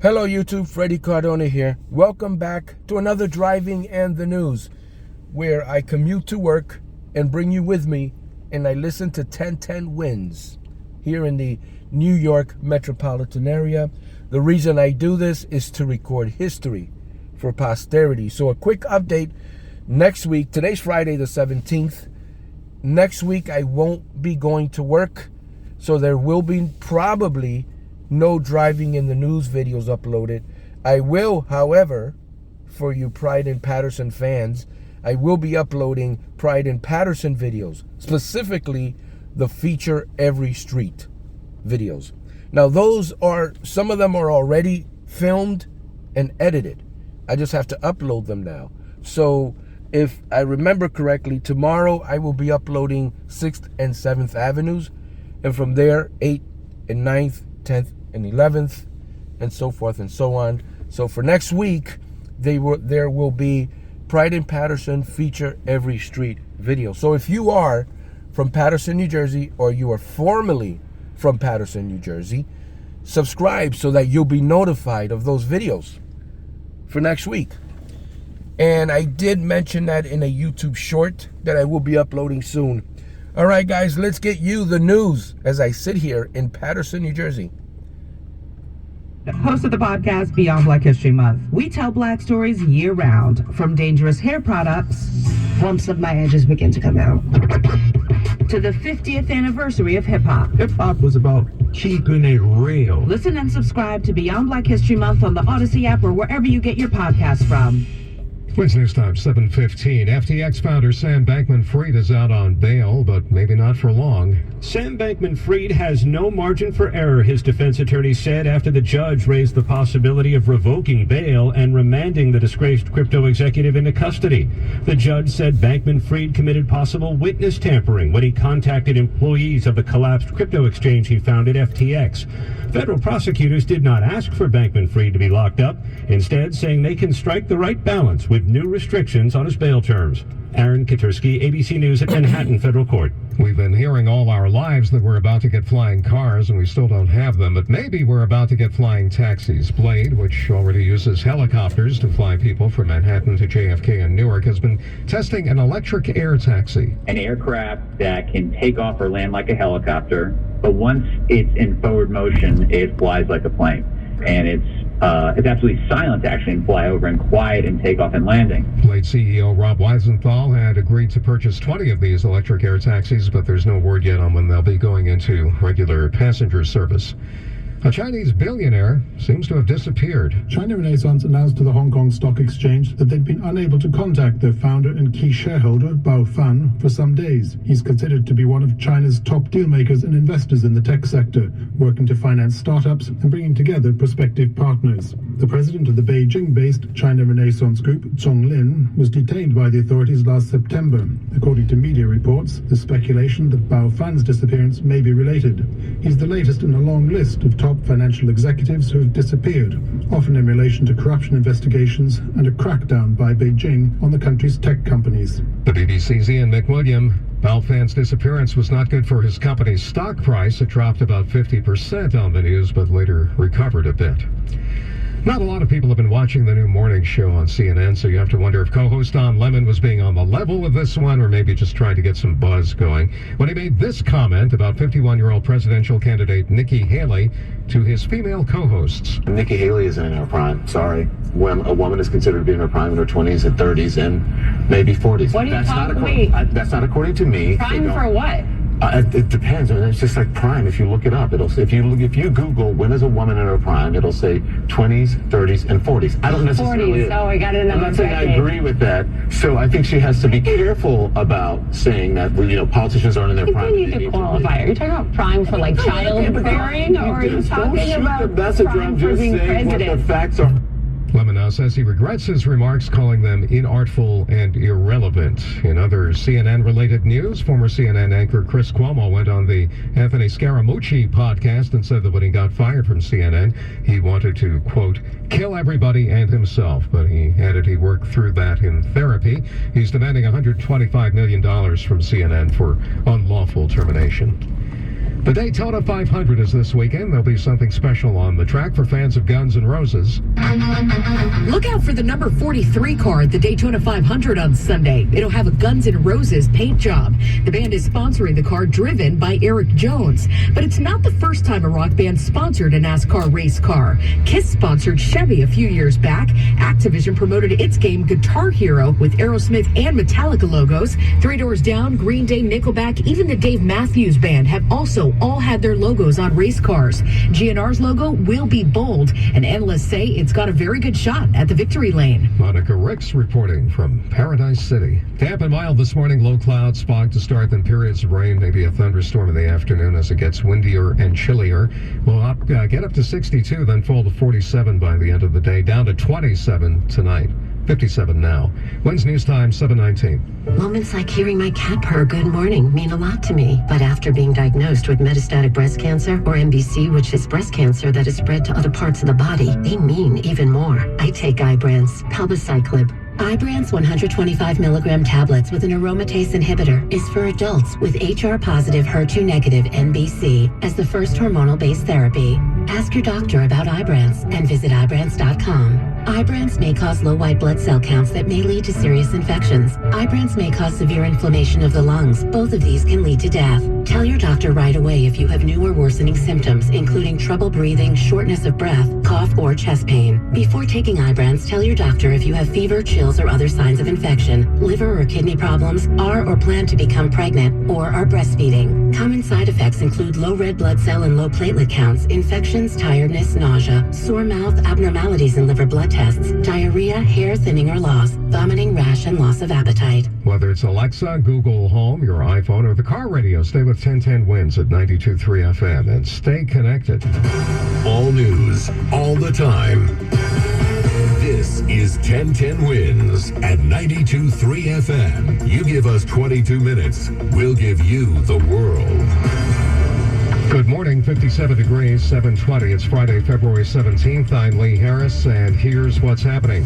Hello YouTube, Freddie Cardona here. Welcome back to another Driving and the News, where I commute to work and bring you with me, and I listen to 1010 Wins here in the New York Metropolitan area. The reason I do this is to record history for posterity. So a quick update, next week, today's Friday the 17th, next week I won't be going to work, so there will be probably no Driving in the News videos uploaded. I will, however, for you Pride in Patterson fans, I will be uploading Pride in Patterson videos, specifically the Feature Every Street videos. Now those are, some of them are already filmed and edited. I just have to upload them now. So if I remember correctly, tomorrow I will be uploading 6th and 7th Avenues, and from there 8th and 9th, 10th and 11th, and so forth and so on. So for next week, there will be Pride in Patterson Feature Every Street video. So if you are from Patterson, New Jersey, or you are formerly from Patterson, New Jersey, subscribe so that you'll be notified of those videos for next week. And I did mention that in a YouTube short that I will be uploading soon. All right, guys, let's get you the news as I sit here in Patterson, New Jersey. Host of the podcast Beyond Black History Month. We tell black stories year-round, from dangerous hair products, bumps of my edges begin to come out, to the 50th anniversary of hip-hop. Hip-hop was about keeping it real. Listen and subscribe to Beyond Black History Month on the Odyssey app or wherever you get your podcasts from. Wednesday news time, 7:15. FTX founder Sam Bankman-Fried is out on bail, but maybe not for long. Sam Bankman-Fried has no margin for error, his defense attorney said after the judge raised the possibility of revoking bail and remanding the disgraced crypto executive into custody. The judge said Bankman-Fried committed possible witness tampering when he contacted employees of the collapsed crypto exchange he founded, FTX. Federal prosecutors did not ask for Bankman-Fried to be locked up, instead saying they can strike the right balance with new restrictions on his bail terms. Aaron Katursky, ABC News at Manhattan Federal Court. We've been hearing all our lives that we're about to get flying cars, and we still don't have them, but maybe we're about to get flying taxis. Blade, which already uses helicopters to fly people from Manhattan to JFK and Newark, has been testing an electric air taxi. An aircraft that can take off or land like a helicopter, but once it's in forward motion, it flies like a plane. And it's absolutely silent to actually fly over, and quiet in takeoff and landing. Blade CEO Rob Weisenthal had agreed to purchase 20 of these electric air taxis, but there's no word yet on when they'll be going into regular passenger service. A Chinese billionaire seems to have disappeared. China Renaissance announced to the Hong Kong Stock Exchange that they'd been unable to contact their founder and key shareholder, Bao Fan, for some days. He's considered to be one of China's top dealmakers and investors in the tech sector, working to finance startups and bringing together prospective partners. The president of the Beijing-based China Renaissance Group, Zhong Lin, was detained by the authorities last September. According to media reports, there's speculation that Bao Fan's disappearance may be related. He's the latest in a long list of top financial executives who have disappeared, often in relation to corruption investigations and a crackdown by Beijing on the country's tech companies. The BBC's Ian McWilliam. Bao Fan's disappearance was not good for his company's stock price. It dropped about 50% on the news, but later recovered a bit. Not a lot of people have been watching the new morning show on CNN, so you have to wonder if co-host Don Lemon was being on the level with this one, or maybe just trying to get some buzz going, when he made this comment about 51-year-old presidential candidate Nikki Haley to his female co-hosts. Nikki Haley isn't in her prime, sorry. When a woman is considered to be in her prime in her 20s and 30s and maybe 40s. What are you talking about? That's not according to me. Prime for what? It depends. I mean, it's just like prime. If you look it up, it'll say, if you Google when is a woman in her prime, it'll say 20s, 30s, and 40s. I don't necessarily. 40s. Oh, I got another. I'm not saying I agree with that. So I think she has to be careful about saying that. Politicians aren't in their prime. You need to qualify. Are you talking about prime for like childbearing, or are you talking about prime for being president? What the facts are. Lemon now says he regrets his remarks, calling them inartful and irrelevant. In other CNN-related news, former CNN anchor Chris Cuomo went on the Anthony Scaramucci podcast and said that when he got fired from CNN, he wanted to, quote, kill everybody and himself. But he added he worked through that in therapy. He's demanding $125 million from CNN for unlawful termination. The Daytona 500 is this weekend. There'll be something special on the track for fans of Guns N' Roses. Look out for the number 43 car at the Daytona 500 on Sunday. It'll have a Guns N' Roses paint job. The band is sponsoring the car, driven by Eric Jones. But it's not the first time a rock band sponsored a NASCAR race car. Kiss sponsored Chevy a few years back. Activision promoted its game Guitar Hero with Aerosmith and Metallica logos. Three Doors Down, Green Day, Nickelback, even the Dave Matthews Band have also all had their logos on race cars. GNR's logo will be bold, and analysts say it's got a very good shot at the victory lane. Monica Ricks reporting from Paradise City. Damp and mild this morning, low clouds, fog to start, then periods of rain, maybe a thunderstorm in the afternoon as it gets windier and chillier. We'll get up to 62, then fall to 47 by the end of the day, down to 27 tonight. 57 now. Wednesday News Time, 7:19. Moments like hearing my cat purr good morning mean a lot to me. But after being diagnosed with metastatic breast cancer, or MBC, which is breast cancer that is spread to other parts of the body, they mean even more. I take Ibrance, palbociclib. Ibrance 125 milligram tablets with an aromatase inhibitor is for adults with HR-positive, HER2-negative MBC as the first hormonal-based therapy. Ask your doctor about Ibrance and visit Ibrance.com. Ibrance may cause low white blood cell counts that may lead to serious infections. Ibrance may cause severe inflammation of the lungs. Both of these can lead to death. Tell your doctor right away if you have new or worsening symptoms, including trouble breathing, shortness of breath, cough, or chest pain. Before taking Ibrance, tell your doctor if you have fever, chills, or other signs of infection, liver or kidney problems, are or plan to become pregnant, or are breastfeeding. Common side effects include low red blood cell and low platelet counts, infections, tiredness, nausea, sore mouth, abnormalities in liver blood tests, diarrhea, hair thinning or loss, vomiting, rash, and loss of appetite. Whether it's Alexa, Google Home, your iPhone, or the car radio, stay with 1010 Wins at 92.3 FM and stay connected. All news, all the time. This is 1010 Wins at 92.3 FM. You give us 22 minutes, we'll give you the world. Good morning, 57 degrees, 7:20. It's Friday, February 17th. I'm Lee Harris, and here's what's happening.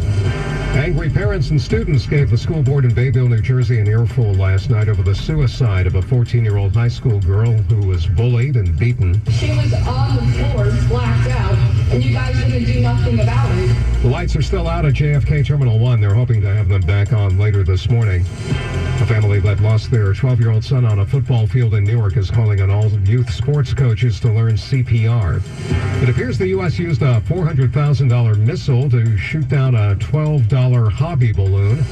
Angry parents and students gave the school board in Bayville, New Jersey an earful last night over the suicide of a 14-year-old high school girl who was bullied and beaten. She was on the floor, blacked out, and you guys didn't do nothing about it. The lights are still out at JFK Terminal 1. They're hoping to have them back on later this morning. A family that lost their 12-year-old son on a football field in Newark is calling on all youth sports coaches to learn CPR. It appears the U.S. used a $400,000 missile to shoot down a $12 hobby balloon.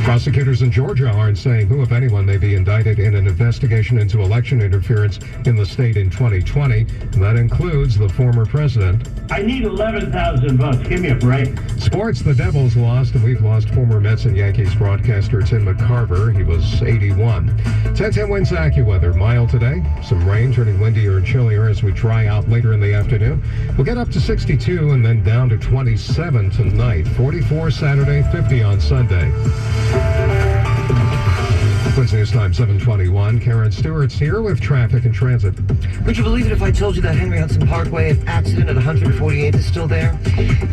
Prosecutors in Georgia aren't saying who, if anyone, may be indicted in an investigation into election interference in the state in 2020. And that includes the former president. I need 11,000 votes. Give me a break. Sports, the Devils lost, and we've lost former Mets and Yankees broadcaster Tim McCarver. He was 81. 1010 Wins AccuWeather. Mild today. Some rain turning windier and chillier as we dry out later in the afternoon. We'll get up to 62 and then down to 27 tonight. 44 Saturday, 50 on Sunday. Wednesday News Time, 7:21. Karen Stewart's here with traffic and transit. Would you believe it if I told you that Henry Hudson Parkway accident at 148th is still there?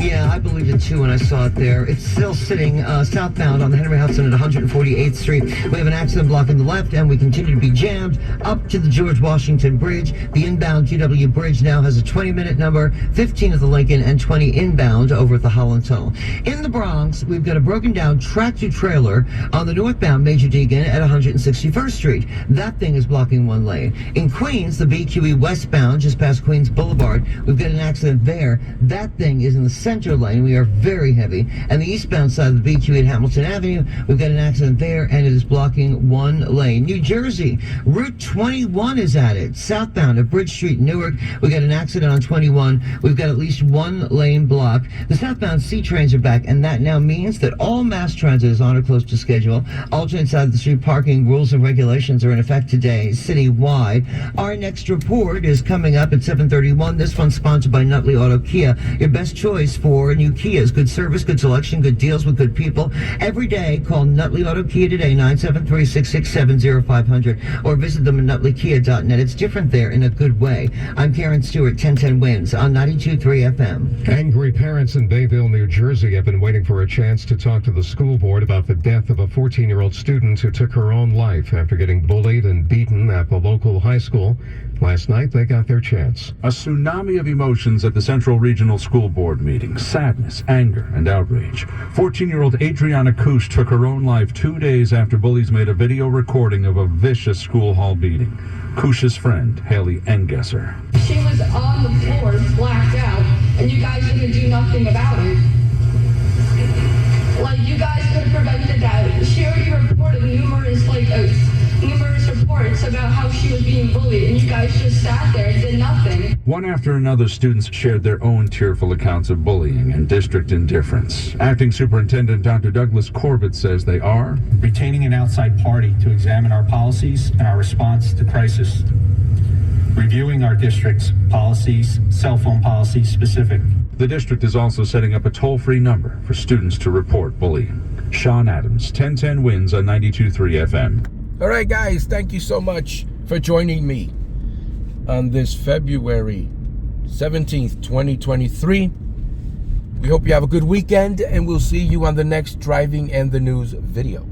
Yeah, I believed it too when I saw it there. It's still sitting southbound on the Henry Hudson at 148th Street. We have an accident blocking the left, and we continue to be jammed up to the George Washington Bridge. The inbound GW Bridge now has a 20-minute number, 15 at the Lincoln, and 20 inbound over at the Holland Tunnel. In the Bronx, we've got a broken down tractor-trailer on the northbound Major Deegan at 161st Street. That thing is blocking one lane. In Queens, the BQE westbound, just past Queens Boulevard, we've got an accident there. That thing is in the center lane. We are very heavy. And the eastbound side of the BQE at Hamilton Avenue, we've got an accident there, and it is blocking one lane. New Jersey, Route 21 is at it. Southbound at Bridge Street, Newark, we've got an accident on 21. We've got at least one lane blocked. The southbound C trains are back, and that now means that all mass transit is on or close to schedule. Alternate side of the street parking rules and regulations are in effect today citywide. Our next report is coming up at 7:31. This one's sponsored by Nutley Auto Kia, your best choice for new Kias. Good service, good selection, good deals with good people. Every day, call Nutley Auto Kia today, 973-667-0500, or visit them at nutleykia.net. It's different there in a good way. I'm Karen Stewart, 1010 Wins on 92.3 FM. Angry parents in Bayville, New Jersey have been waiting for a chance to talk to the school board about the death of a 14-year-old student who took her her own life after getting bullied and beaten at the local high school. Last night, they got their chance. A tsunami of emotions at the Central Regional School Board meeting. Sadness, anger, and outrage. 14-year-old Adriana Kush took her own life 2 days after bullies made a video recording of a vicious school hall beating. Kush's friend, Haley Engesser. She was on the floor, blacked out, and you guys didn't do nothing about it. Like, you guys could have prevented that. She already reported numerous reports about how she was being bullied, and you guys just sat there and did nothing. One after another, students shared their own tearful accounts of bullying and district indifference. Acting Superintendent Dr. Douglas Corbett says they are retaining an outside party to examine our policies and our response to crisis, reviewing our district's policies, cell phone policies specific. The district is also setting up a toll-free number for students to report bullying. Sean Adams, 1010 Wins on 92.3 FM. All right, guys, thank you so much for joining me on this February 17th, 2023. We hope you have a good weekend, and we'll see you on the next Driving and the News video.